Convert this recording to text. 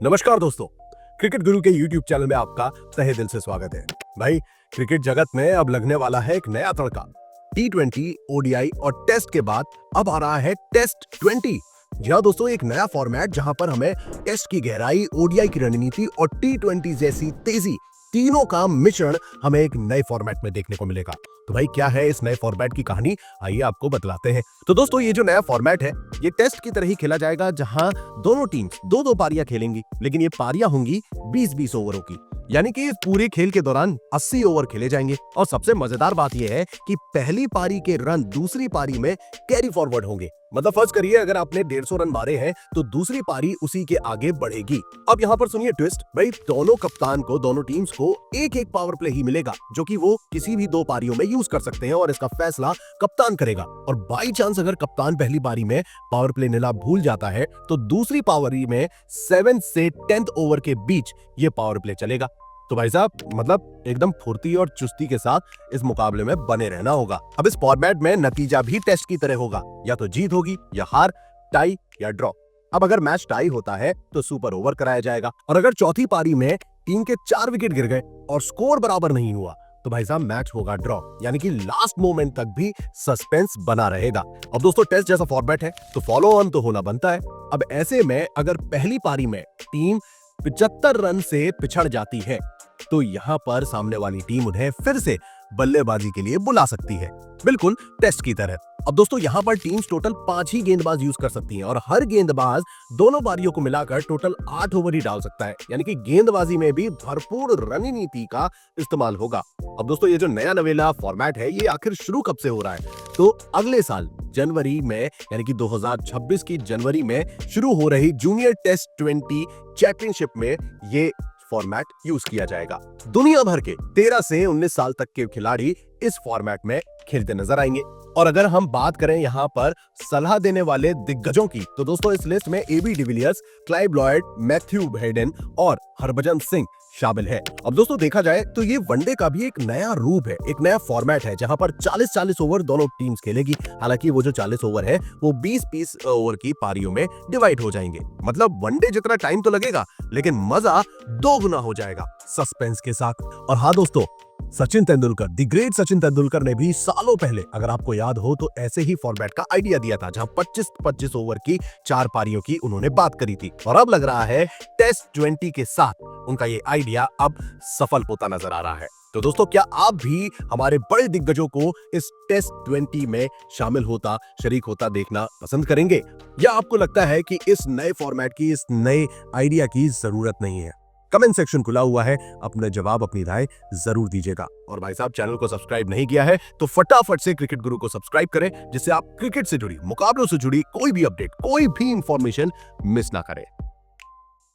नमस्कार दोस्तों, क्रिकेट गुरु के YouTube चैनल में आपका तहे दिल से स्वागत है। भाई, क्रिकेट जगत में अब लगने वाला है एक नया तड़का। T20, ODI और टेस्ट के बाद अब आ रहा है टेस्ट 20। जी हाँ दोस्तों, एक नया फॉर्मेट जहां पर हमें टेस्ट की गहराई, ODI की रणनीति और T20 जैसी तेजी, तीनों का मिश्रण हमें एक नए फॉर्मेट में देखने को मिलेगा। तो भाई, क्या है इस नए फॉर्मेट की कहानी, आइए आपको बतलाते हैं। तो दोस्तों, ये जो नया फॉर्मेट है, ये टेस्ट की तरह ही खेला जाएगा, जहां दोनों टीम्स दो दो पारियां खेलेंगी, लेकिन ये पारियां होंगी 20-20 ओवरों की। यानी कि इस पूरे खेल के दौरान 80 ओवर खेले जाएंगे। और सबसे मजेदार बात यह है कि पहली पारी के रन दूसरी पारी में कैरी फॉरवर्ड होंगे। मतलब फर्ज करिए, अगर आपने 150 रन मारे हैं तो दूसरी पारी उसी के आगे बढ़ेगी। अब यहाँ पर सुनिए ट्विस्ट, भाई दोनों कप्तान को, दोनों टीम्स को एक एक पावर प्ले ही मिलेगा, जो कि वो किसी भी दो पारियों में यूज कर सकते हैं, और इसका फैसला कप्तान करेगा। और बाई चांस अगर कप्तान पहली पारी में पावर प्ले लेना भूल जाता है तो दूसरी पारी में 7th से 10th ओवर के बीच ये पावर प्ले चलेगा। तो भाई साहब, मतलब एकदम फुर्ती और चुस्ती के साथ इस मुकाबले में बने रहना होगा। अब इस फॉर्मेट में नतीजा भी टेस्ट की तरह होगा, या तो जीत होगी या हार, टाई या ड्रॉ। अब अगर मैच टाई होता है तो सुपर ओवर कराया जाएगा, और अगर चौथी पारी में टीम के 4 विकेट गिर गए और स्कोर बराबर नहीं हुआ तो भाई साहब मैच होगा ड्रॉ, यानी कि लास्ट मोमेंट तक भी सस्पेंस बना रहेगा। अब दोस्तों, टेस्ट जैसा फॉर्मेट है तो फॉलो ऑन तो होना बनता है। अब ऐसे में अगर पहली पारी में टीम 75 रन से पिछड़ जाती है तो यहां पर सामने वाली टीम उन्हें फिर से बल्लेबाजी के लिए बुला सकती है, बिल्कुल टेस्ट की तरह। अब दोस्तों, यहां पर टीम्स टोटल 5 ही गेंदबाज यूज कर सकती हैं, और हर गेंदबाज दोनों पारियों को मिलाकर टोटल 8 ओवर ही डाल सकता है। यानी कि गेंदबाजी में भी भरपूर रणनीति का इस्तेमाल होगा। अब दोस्तों, ये जो नया नवेला फॉर्मेट है, ये आखिर शुरू कब से हो रहा है? तो अगले साल जनवरी में, यानी कि 2026 की जनवरी में शुरू हो रही जूनियर टेस्ट 20 चैंपियनशिप में ये फॉर्मेट यूज किया जाएगा। दुनिया भर के 13 से 19 साल तक के खिलाड़ी इस फॉर्मेट में खेलते नजर आएंगे। और अगर हम बात करें यहां पर सलाह देने वाले दिग्गजों की, तो दोस्तों इस लिस्ट में AB de Villiers, Clive Lloyd, Matthew Hayden और हरभजन सिंह शामिल है। अब दोस्तों, देखा जाए तो ये वनडे का भी एक नया रूप है, एक नया फॉर्मेट है, जहां पर 40-40 ओवर दोनों टीम्स खेलेगी। हालांकि वो जो 40 ओवर है वो 20-20 ओवर की पारियों में डिवाइड हो जाएंगे। मतलब वनडे जितना टाइम तो लगेगा, लेकिन मजा 2 गुना हो जाएगा सस्पेंस के साथ। और हाँ दोस्तों, सचिन तेंदुलकर, द ग्रेट सचिन तेंदुलकर ने भी सालों पहले, अगर आपको याद हो, तो ऐसे ही फॉर्मेट का आइडिया दिया था, जहां 25-25 ओवर की 4 पारियों की उन्होंने बात करी थी। और अब लग रहा है टेस्ट 20 के साथ उनका ये आइडिया अब सफल होता नजर आ रहा है। तो दोस्तों, क्या आप भी हमारे बड़े दिग्गजों को इस टेस्ट 20 में शामिल होता, शरीक होता देखना पसंद करेंगे, या आपको लगता है कि इस नए फॉर्मेट की, इस नए आइडिया की जरूरत नहीं है? कमेंट सेक्शन खुला हुआ है, अपने जवाब, अपनी राय जरूर दीजिएगा। और भाई साहब, चैनल को सब्सक्राइब नहीं किया है तो फटाफट से क्रिकेट गुरु को सब्सक्राइब करें, जिससे आप क्रिकेट से जुड़ी, मुकाबलों से जुड़ी कोई भी अपडेट, कोई भी इंफॉर्मेशन मिस ना करें।